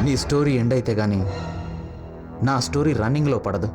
నీ story end అయితే గానీ నా స్టోరీ రన్నింగ్లో పడదు.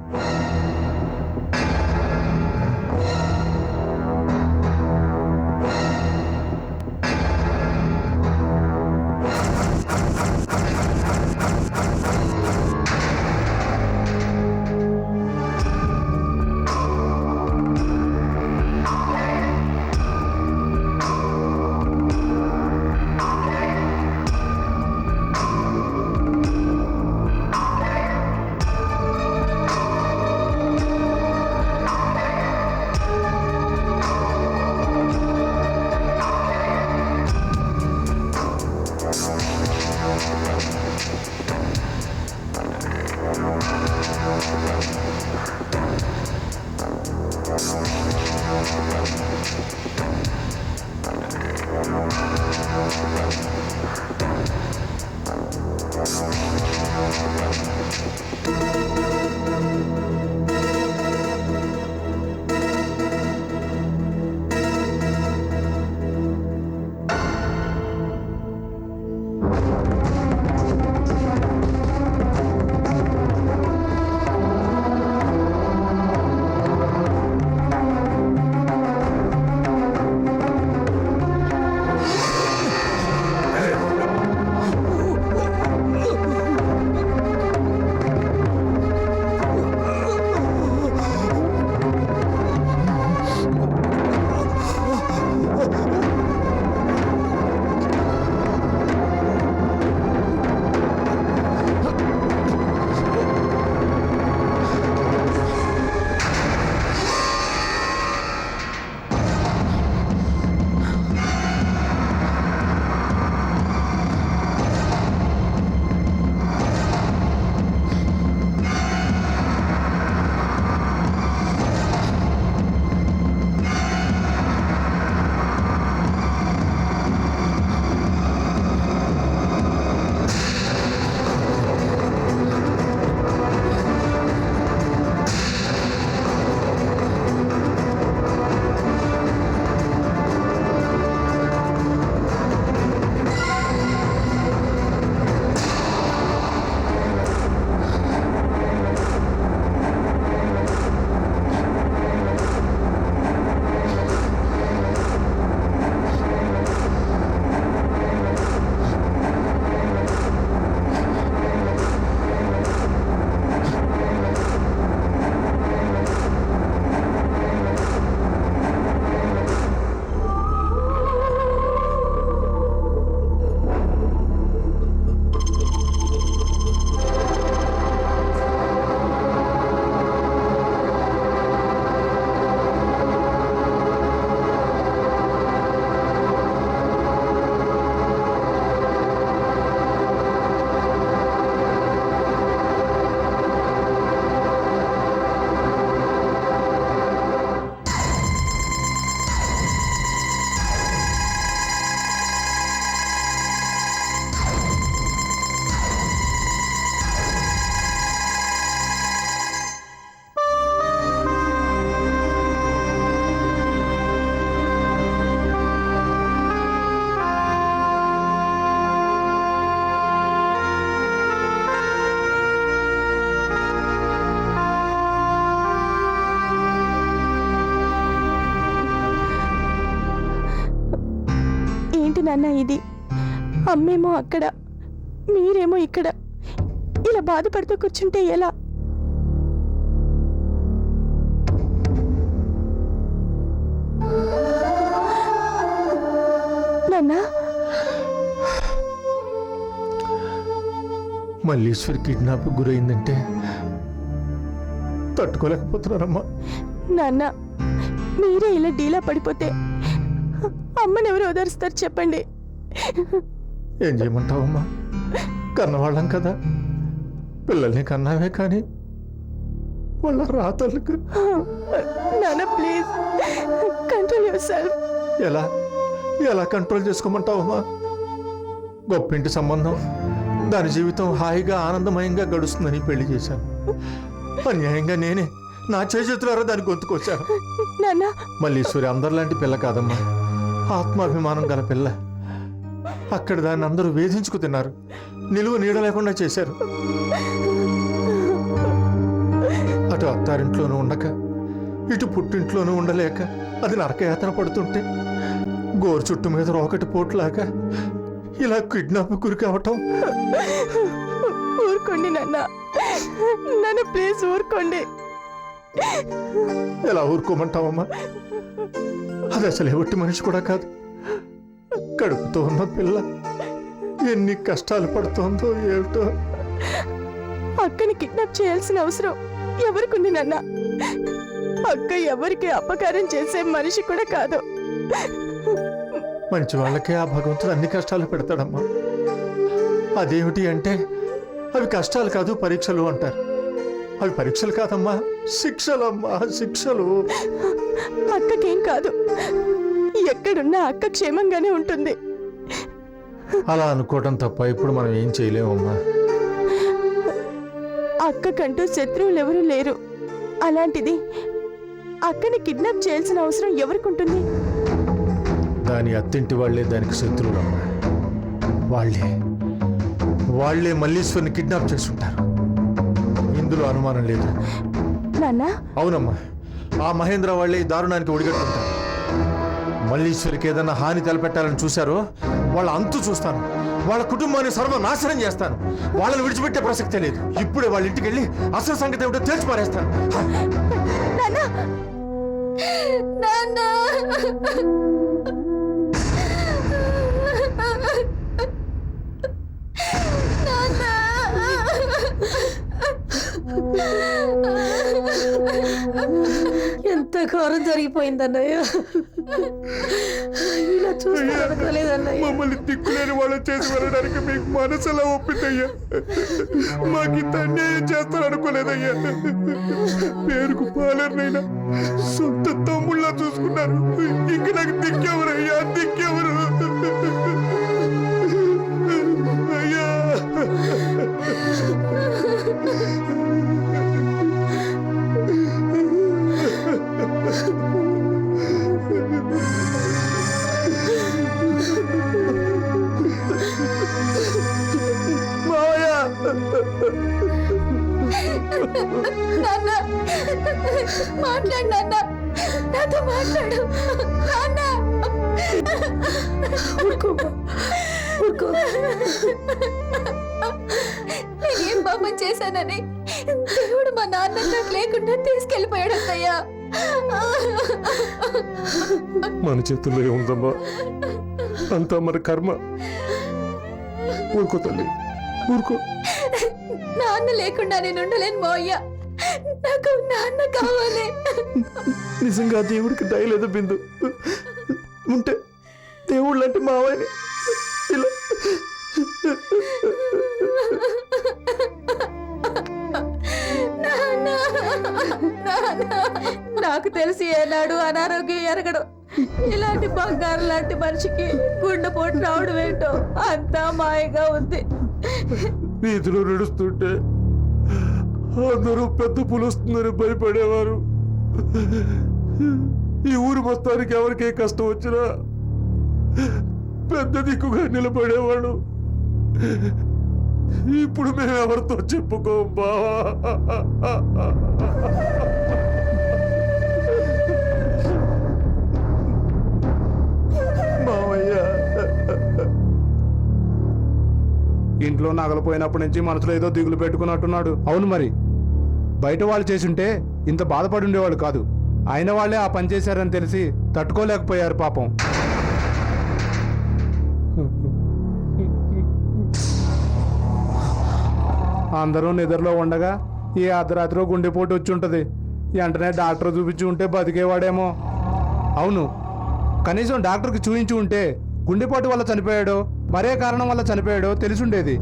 నాన్న ఇది? అమ్మేమో అక్కడ, మీరేమో ఇక్కడ. ఇలా బాధపడుతూ కూర్చుంటే ఎలా? నాన్న, మల్లీశ్వరి కిడ్నాప్ గురైందంటే తట్టుకోలేకపోతున్నారమ్మా. నాన్న, మీరే ఇలా డీలా పడిపోతే అమ్మని ఎవరు ఓదారుస్తారు చెప్పండి? ఏం చేయమంటావమ్మా? కన్నవాళ్ళం కదా, పిల్లల్ని కన్నావే కానీ వాళ్ళ రాతలకు. నాన్న ప్లీజ్ కంట్రోల్ యువర్ సెల్ఫ్. ఎలా ఎలా కంట్రోల్ చేసుకోమంటావమ్మా? గొప్పింటి సంబంధం, దాని జీవితం హాయిగా ఆనందమయంగా గడుస్తుందని పెళ్లి చేశాను. అన్యాయంగా నేనే నా చేతులారా దాన్ని గొంతుకొచ్చాను. నాన్న, మల్లీశ్వరి అందరిలాంటి పిల్ల కాదమ్మా, ఆత్మాభిమానం గల పిల్ల. అక్కడ దాన్ని అందరూ వేధించుకు తిన్నారు, నిలువ నీడ లేకుండా చేశారు. అటు అత్తారింట్లోనూ ఉండక ఇటు పుట్టింట్లోనూ ఉండలేక అది నరకయాతన పడుతుంటే గోరు చుట్టు మీద రోకటి పోట్లాగా ఇలా కిడ్నాప్ గురి కావటం. ఊరుకోండి నాన్న, నన్ను ప్లీజ్ ఊరుకోండి. ఎలా ఊరుకోమంటావమ్మా? అది అసలు ఎవట్టి మనిషి కూడా కాదు. కడుపుతో ఉన్న పిల్ల ఎన్ని కష్టాలు పడుతోందో ఏమిటో. అక్కని కిడ్నాప్ చేయాల్సిన అవసరం ఎవరికుంది నాన్న? అక్క ఎవరికి అపకారం చేసే మనిషి కూడా కాదు. మంచి వాళ్ళకే ఆ భగవంతుడు అన్ని కష్టాలు పెడతాడమ్మా. అదేమిటి అంటే అవి కష్టాలు కాదు, పరీక్షలు అంటారు. అవి పరీక్షలు కాదమ్మా, శిక్షలమ్మా, శిక్షలు. అక్కకేం కాదు, ఎక్కడున్నా అక్క క్షేమంగానే ఉంటుంది. అలా అనుకోవడం తప్ప ఇప్పుడు మనం ఏం చేయలేమమ్మా. అక్కకంటూ శత్రువులు ఎవరూ లేరు. అలాంటిది అక్కని కిడ్నాప్ చేయాల్సిన అవసరం ఎవరికుంటుంది? దాని అత్తింటి వాళ్లే దానికి శత్రువులమ్మా. వాళ్లే మల్లీశ్వరిని కిడ్నాప్ చేస్తుంటారు, ఇందులో అనుమానం లేదు. నాన్న, అవునమ్మా, ఆ మహేంద్ర వాళ్లే ఈ దారుణానికి ఒడిగట్టుకుంటారు. మల్లీశ్వరికి ఏదన్నా హాని తలపెట్టాలని చూశారో వాళ్ళ అంతు చూస్తాను, వాళ్ళ కుటుంబాన్ని సర్వనాశనం చేస్తాను. వాళ్ళని విడిచిపెట్టే ప్రసక్తే లేదు. ఇప్పుడే వాళ్ళ ఇంటికి వెళ్ళి అసలు సంగతి ఏమిటో తేల్చి పారేస్తాను. ఎంత ఘోరం జరిగిపోయిందన్నయ్య. ఇలా చూసుకోలేదన్నయ్య. మమ్మల్ని దిక్కులేని వాళ్ళు చేసి వెళ్ళడానికి మీకు మనసులా ఒప్పిందయ్యా. మాకింత అన్యాయం చేస్తారనుకోలేదయ్యా. పేరుకు పాలర్నైనా సొంత తమ్ముళ్ళ చూసుకున్నారు. ఇంక నాకు దిక్కెవరయ్యా, దిక్కెవరు? అయ్యా, నాన్న, మాట్లాడు నాన్న, నాతో మాట్లాడు నాన్న. ఊరుకో. నేనేం పాపం చేశానని దేవుడు మా నాన్న నాకు లేకుండా తీసుకెళ్ళిపోయాడు అత్తయ్యా. మన చేతుల్లో ఏముందమ్మా, అంతా మన కర్మ. ఊరుకో తల్లి, ఊరుకో. నాన్న లేకుండా నేను ఉండలేను మావయ్య. నాకు నాన్న కావాలి. నిజంగా దేవుడికి దయలేదు బిందు. ఉంటే దేవుడు లాంటి మావయ్యని ఇలా నాకు తెలిసి ఏనాడు అనారోగ్యం ఎరగడం, ఇలాంటి బంగారు లాంటి మనిషికి గుండెపోటు రావడం ఏంటో అంతా మాయగా ఉంది. వీధిలో నడుస్తుంటే అందరూ పెద్ద పులుస్తుందని భయపడేవారు. ఈ ఊరు మొత్తానికి ఎవరికే కష్టం వచ్చినా పెద్ద దిక్కుగా నిలబడేవాడు. ఇప్పుడు మేము ఎవరితో చెప్పుకోం బావా. ఇంట్లో నగలు పోయినప్పటి నుంచి మనసులో ఏదో దిగులు పెట్టుకున్నట్టున్నాడు. అవును మరి, బయట వాళ్ళు చేసుంటే ఇంత బాధపడి ఉండేవాళ్ళు కాదు. అయిన వాళ్ళే ఆ పని చేశారని తెలిసి తట్టుకోలేకపోయారు పాపం. అందరూ నిద్రలో ఉండగా ఈ అర్ధరాత్రిలో గుండెపోటు వచ్చి ఉంటుంది. వెంటనే డాక్టర్ చూపించి ఉంటే బతికేవాడేమో. అవును, కనీసం డాక్టర్కి చూపించి ఉంటే గుండెపోటు వల్ల చనిపోయాడో మరే కారణం వల్ల చనిపోయాడో తెలిసుండేది.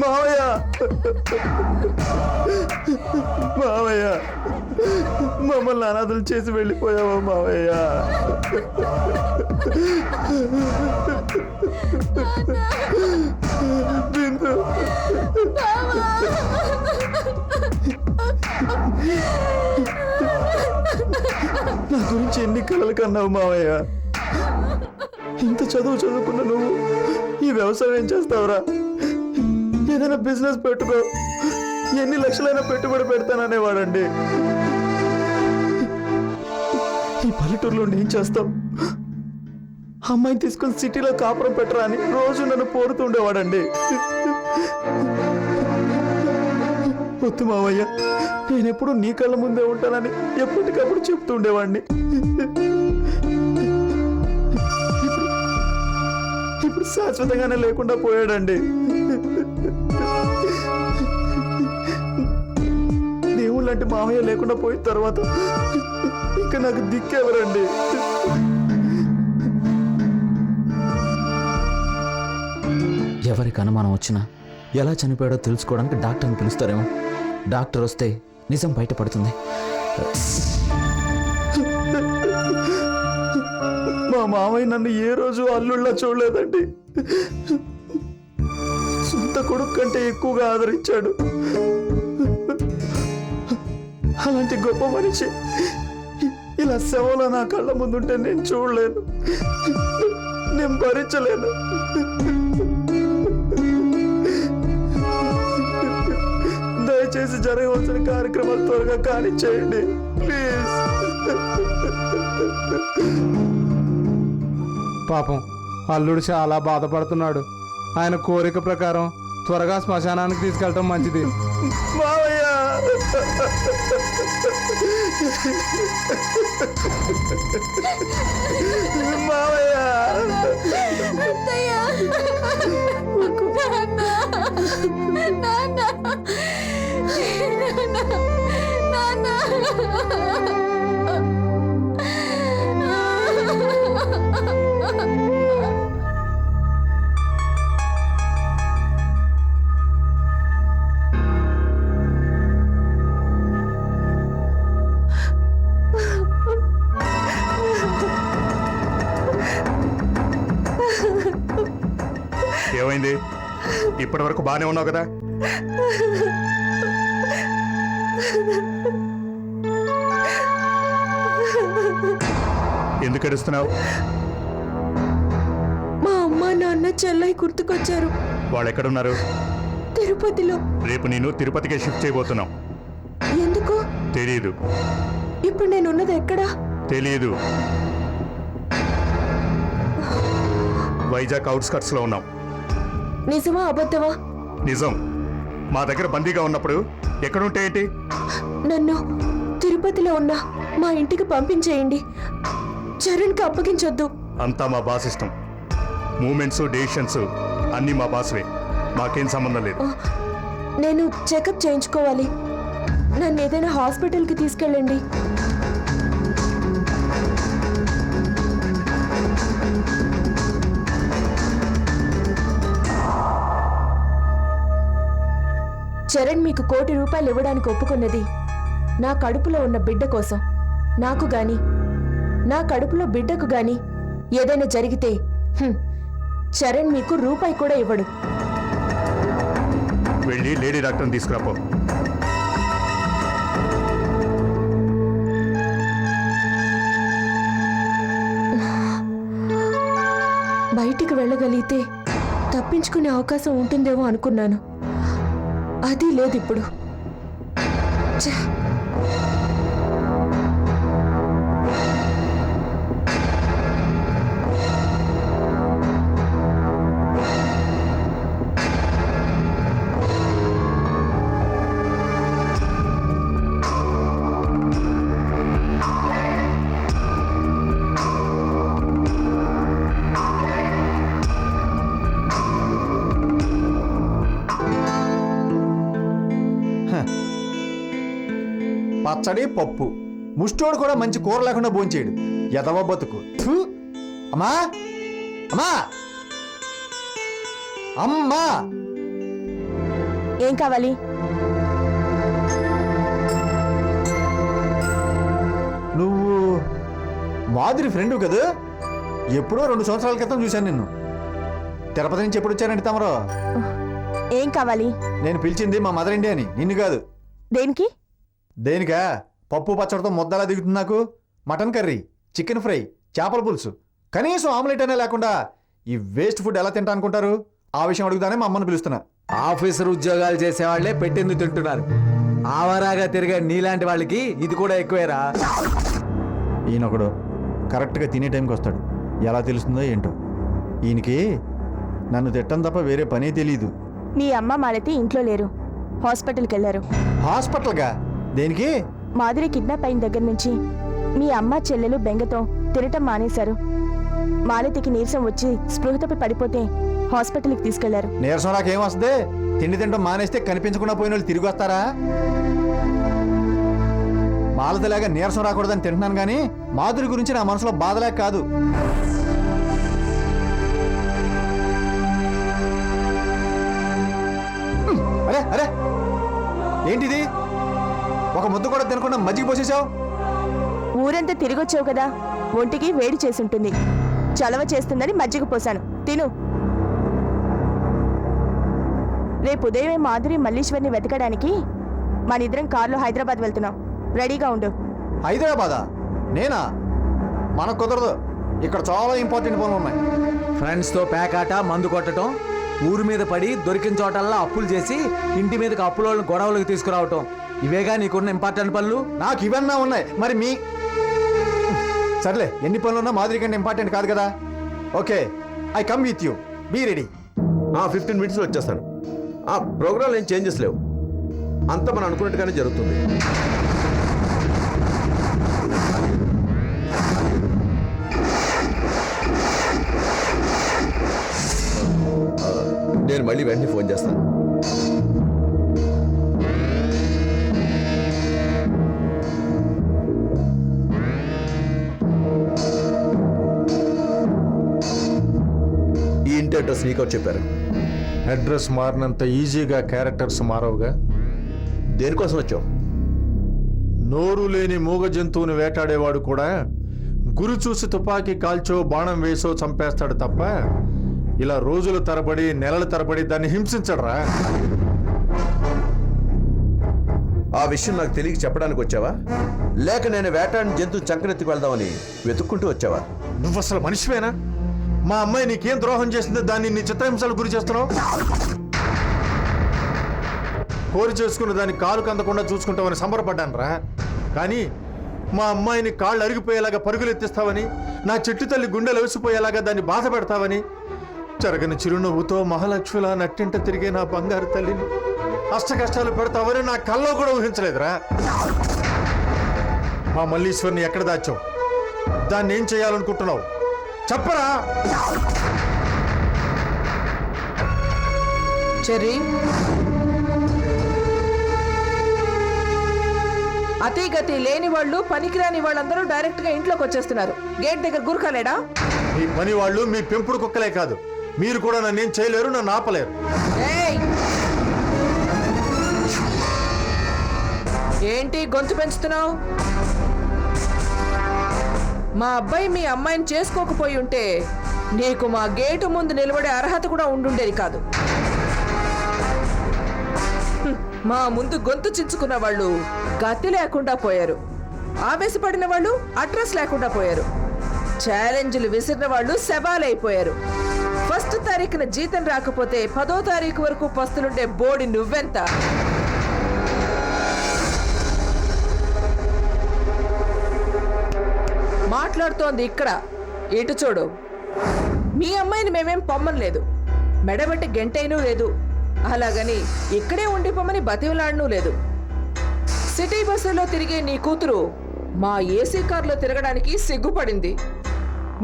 మావయ్య మావయ్య, మమ్మల్ని అనాథలు చేసి వెళ్ళిపోయావా మావయ్య? బిందు, నా గురించి ఎన్ని కలలు కన్నావు మావయ్య? ఇంత చదువు చదువుకున్న నువ్వు ఈ వ్యవసాయం ఏం చేస్తావురా? ఏదైనా బిజినెస్ పెట్టుకో, ఎన్ని లక్షలైనా పెట్టుబడి పెడతాననేవాడండి. ఈ పల్లెటూరులో ఏం చేస్తావు? అమ్మాయిని తీసుకొని సిటీలో కాపురం పెట్టరా అని రోజు నన్ను పోరుతుండేవాడండి. వద్దు మావయ్య, నేనెప్పుడు నీ కళ్ళ ముందే ఉంటానని ఎప్పటికప్పుడు చెప్తుండేవాడిని. ఇప్పుడు శాశ్వతంగానే లేకుండా పోయాడండి. దేవుళ్ళ లాంటి మామయ్య లేకుండా పోయిన తర్వాత ఇంకా నాకు దిక్కెవరండి? ఎవరికి అనుమానం వచ్చినా ఎలా చనిపోయాడో తెలుసుకోవడానికి డాక్టర్ని పిలుస్తారేమో. డాక్టర్ వస్తే నిజం బయటపడుతుంది. మా మామయ్య నన్ను ఏ రోజు అల్లుళ్ళ చూడలేదండి. సొంత కొడుకు కంటే ఎక్కువగా ఆదరించాడు. అలాంటి గొప్ప మనిషి ఇలా శవంలో నా కళ్ళ ముందుంటే నేను చూడలేను, నేను భరించలేను. దయచేసి జరగవలసిన కార్యక్రమాలు త్వరగా కానిచ్చేయండి ప్లీజ్. పాపం అల్లుడు చాలా బాధపడుతున్నాడు. ఆయన కోరిక ప్రకారం త్వరగా శ్మశానానికి తీసుకెళ్ళటం మంచిది. మావయ్య, మావయ్య, అత్తయ్య, నాన్న, నాన్న, ఏమైంది? ఇప్పటి వరకు బాగానే ఉన్నావు కదా? ఎందుకు ఏడుస్తున్నావు? మా అమ్మ నాన్న చెల్లై గుర్తుకొచ్చారు. వాళ్ళు ఎక్కడున్నారు? తిరుపతిలో. రేపు నేను తిరుపతికి షిఫ్ట్ చేయబోతున్నాం. ఎందుకు? తెలీదు. ఇప్పుడు నేనున్నది ఎక్కడా? తెలీదు. వైజాగ్ అవుట్స్కట్స్ లో ఉన్నాం. నిజమా అబద్ధమా? నిజం. మా దగ్గర బందీగా ఉన్నప్పుడు ఎక్కడుంటే ఏంటి? నన్ను తిరుపతిలో ఉన్న మా ఇంటికి పంపించేయండి. చరణ్కి అప్పగించొద్దు. అంతా మా బాస్ ఇష్టం. మూమెంట్స్, డెసిషన్స్ అన్నీ మా బాస్వే. మాకేం సంబంధం లేదు. నేను చెకప్ చేయించుకోవాలి. నన్ను ఏదైనా హాస్పిటల్కి తీసుకెళ్ళండి. చరణ్ మీకు ₹1,00,00,000 ఇవ్వడానికి ఒప్పుకున్నది నా కడుపులో ఉన్న బిడ్డ కోసం. నాకు గాని నా కడుపులో బిడ్డకు గాని ఏదైనా జరిగితే చరణ్ మీకు రూపాయి కూడా ఇవ్వడు. వెళ్ళి లేడీ డాక్టర్ని తీసుకురాపో. బయటికి వెళ్ళగలిగితే తప్పించుకునే అవకాశం ఉంటుందేమో అనుకున్నాను. అది లేదు ఇప్పుడు. ఛ! పచ్చడి పప్పు, ముష్టోడు కూడా మంచి కూర లేకుండా భోంచేయడు. ఎదవ బతుకు. థు. అమ్మా, అమ్మా, అమ్మా, ఏం కావాలి? నువ్వు మాధురి ఫ్రెండ్ కదా? ఎప్పుడో 2 సంవత్సరాల క్రితం చూశాను నిన్ను. తిరుపతి నుంచి ఎప్పుడు వచ్చానండి తమరు? ఏం కావాలి? నేను పిలిచింది మా మదర్ ఇండియా అని, నిన్ను కాదు. దేనికి? దేనికా? పప్పు పచ్చడితో ముద్దలా దిగుతుంది నాకు. మటన్ కర్రీ, చికెన్ ఫ్రై, చేపల పులుసు, కనీసం ఆమ్లెట్ అనే లేకుండా ఈ వేస్ట్ ఫుడ్ ఎలా తింటా అనుకుంటారు? ఆ విషయం అడుగుతానే మా అమ్మని పిలుస్తున్నా. ఆఫీసర్ ఉద్యోగాలు చేసేవాళ్లే పెట్టింది తింటున్నారు. ఆవరాగా తిరిగే నీలాంటి వాళ్ళకి ఇది కూడా ఎక్కువేరా. ఈయనొకడు కరెక్ట్గా తినే టైంకి వస్తాడు. ఎలా తెలుస్తుందో ఏంటో. ఈయనకి నన్ను తిట్టం తప్ప వేరే పనే తెలియదు. మీ అమ్మ మాలతి ఇంట్లో లేరు, హాస్పిటల్కి వెళ్ళారు. హాస్పిటల్గా? దేనికి? మాధురి కిడ్నాప్ అయిన దగ్గర నుంచి మీ అమ్మ చెల్లెలు బెంగతో తినటం మానేశారు. మాలతికి నీరసం వచ్చి స్పృహ తప్పి పడిపోతే హాస్పిటల్కి తీసుకెళ్లారు. నీరసం నాకేం వస్తుంది? తిండి తింటాం మానేస్తే కనిపించకుండా పోయిన వాళ్ళు తిరిగి వస్తారా? మాలతలాగా నీరసం రాకూడదని తింటున్నాను కానీ మాధురి గురించి నా మనసులో బాధలేక కాదు. అరే అరే ఏంటిది? ఒక ముద్ద కూడా తినకుండా మజ్జిగ పోసేసావు. ఊరంతా తిరిగొచ్చావు కదా, ఒంటికి వేడి చేసుంటుంది. చలవ చేస్తుందని మజ్జిగ పోసాను, తిను. రేపు ఉదయమే మాధురి మల్లీశ్వర్ని వెతకడానికి మనిద్దరం కారులో హైదరాబాద్ వెళ్తున్నాం. రెడీగా ఉండు. హైదరాబాదా? నేనా? మనకు కుదరదు. ఇక్కడ చాలా ఇంపార్టెంట్ పనులు ఉన్నాయి. ఫ్రెండ్స్తో పేకాట, మందు కొట్టడం, ఊరి మీద పడి దొరికిన చోటల్లా అప్పులు చేసి ఇంటి మీదకి అప్పులోళ్ళని గొడవలకు తీసుకురావటం, ఇవేగా నీకున్న ఇంపార్టెంట్ పనులు. నాకు ఇవన్నా ఉన్నాయి, మరి మీ సర్లే, ఎన్ని పనులున్నా మాదిరి కంటే ఇంపార్టెంట్ కాదు కదా. Okay, I come with you, be ready. 15 మినిట్స్లో వచ్చేస్తాను. ఆ ప్రోగ్రాంలో ఏం చేంజెస్ లేవు, అంతా మనం అనుకున్నట్టుగానే జరుగుతుంది. నేను మళ్ళీ వెంటనే ఫోన్ చేస్తాను. ఈ ఇంటి అడ్రస్ నీకు చెప్పారు. అడ్రస్ మారినంత ఈజీగా క్యారెక్టర్స్ మారవుగా. దేనికోసం వచ్చావు? నోరు లేని మూగ జంతువుని వేటాడేవాడు కూడా గురి చూసి తుపాకీ కాల్చో బాణం వేసో చంపేస్తాడు తప్ప ఇలా రోజుల తరబడి నెలల తరబడి దాన్ని హింసించడరా. ఆ విషయం నాకు తెలియక చెప్పడానికి వచ్చావా, లేక నేను వేటాడిని జంతువు చంకనెత్తికి వెళ్దామని వెతుక్కుంటూ వచ్చావా? నువ్వు అసలు మనిషివేనా? మా అమ్మాయి నీకేం ద్రోహం చేసిందో దాన్ని నీ చిత్రహింసలు గురి చేస్తున్నావు. కోరి చేసుకున్న దాన్ని కాలు కందకుండా చూసుకుంటామని సంబరపడ్డాను రా. కానీ మా అమ్మాయిని కాళ్ళు అరిగిపోయేలాగా పరుగులు ఎత్తిస్తావని, నా చెట్టు తల్లి గుండెలు వేసిపోయేలాగా దాన్ని బాధ పెడతావని, జరగని చిరునవ్వుతో మహాలక్ష్మిలా నట్టింట తిరిగే నా బంగారు తల్లిని అష్ట కష్టాలు పెడతావని నా కల్లో కూడా ఊహించలేదురా. మా మల్లీశ్వర్ని ఎక్కడ దాచావు? దాన్ని ఏం చేయాలనుకుంటున్నావు? చెప్పరా. చెర్రీ, అతిగతి లేని వాళ్ళు, పనికిరాని వాళ్ళందరూ డైరెక్ట్ గా ఇంట్లోకి వచ్చేస్తున్నారు. గేట్ దగ్గర గురకాలేడా? మీ పని వాళ్ళు మీ పెంపుడు కుక్కలే కాదు, మీరు కూడా నన్నేం చేయలేరు, నన్ను ఆపలేరు. ఏయ్! ఏంటి గొంతు పెంచుతున్నావు? మా అబ్బాయి మీ అమ్మాయిని చేసుకోకపోయి ఉంటే నీకు మా గేటు ముందు నిలబడే అర్హత కూడా ఉండుండేది కాదు. మా ముందు గొంతు చించుకున్న వాళ్ళు గతి లేకుండా పోయారు, ఆవేశపడిన వాళ్ళు అడ్రస్ లేకుండా పోయారు, ఛాలెంజ్లు విసిరిన వాళ్ళు శవాలైపోయారు. 1వ తారీఖున జీతం రాకపోతే 10వ తారీఖు వరకు పస్తులుండే బోడి నువ్వెంత? మాట్లాడుతోంది ఇక్కడ, ఇటు చూడు. మీ అమ్మాయిని మేమేం పొమ్మనలేదు, మెడబెట్టి గంటైనూ లేదు, అలాగని ఇక్కడే ఉండిపోమని బతిమలాడనూ లేదు. సిటీ బస్సులో తిరిగే నీ కూతురు మా ఏసీ కార్లో తిరగడానికి సిగ్గుపడింది.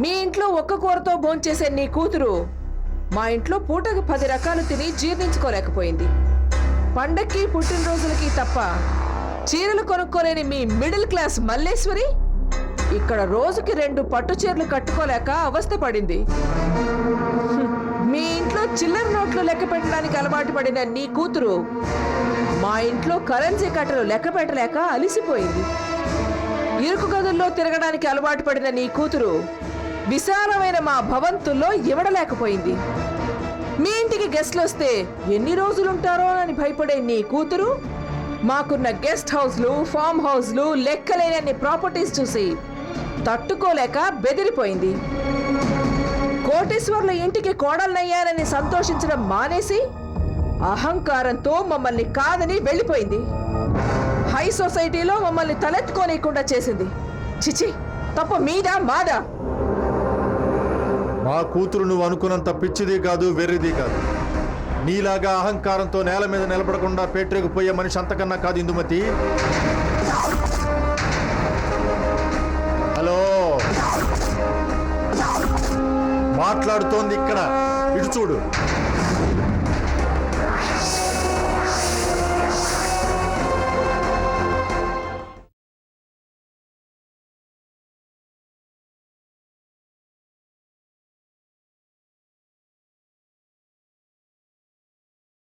మీ ఇంట్లో ఒక్క కూరతో భోంచేసే నీ కూతురు మా ఇంట్లో పూటకు 10 రకాలు తిని జీర్ణించుకోలేకపోయింది. పండక్కి పుట్టినరోజులకి తప్ప చీరలు కొనుక్కోలేని మీ మిడిల్ క్లాస్ మల్లేశ్వరి ఇక్కడ రోజుకి 2 పట్టు చీరలు కట్టుకోలేక అవస్థ పడింది. మీ ఇంట్లో చిల్లర నోట్లు లెక్క పెట్టడానికి అలవాటు పడిన నీ కూతురు మా ఇంట్లో కరెన్సీ కట్టలు లెక్క పెట్టలేక అలిసిపోయింది. ఇరుకు గదుల్లో తిరగడానికి అలవాటు పడిన నీ కూతురు విశాలమైన మా భవంతుల్లో ఇవ్వడలేకపోయింది. మీ ఇంటికి గెస్ట్లు వస్తే ఎన్ని రోజులుంటారో అని భయపడే నీ కూతురు మాకున్న గెస్ట్ హౌస్లు, ఫామ్ హౌస్లు, లెక్కలేనన్ని ప్రాపర్టీస్ చూసి తట్టుకోలేక బెదిరిపోయింది. కోటీశ్వర్ల ఇంటికి కోడలనయ్యానని సంతోషించడం మానేసి అహంకారంతో మమ్మల్ని కాదని వెళ్ళిపోయింది. హై సొసైటీలో మమ్మల్ని తలెత్తుకోనీయకుండా చేసింది. చిచి, తప్పు మీదా మాదా? మా కూతురు నువ్వు అనుకున్నంత పిచ్చిది కాదు, వెర్రిది కాదు. నీలాగా అహంకారంతో నేల మీద నిలబడకుండా పేటరేగిపోయే మనిషి అంతకన్నా కాదు ఇందుమతి. హలో, మాట్లాడుతోంది ఇక్కడ, ఇటు చూడు.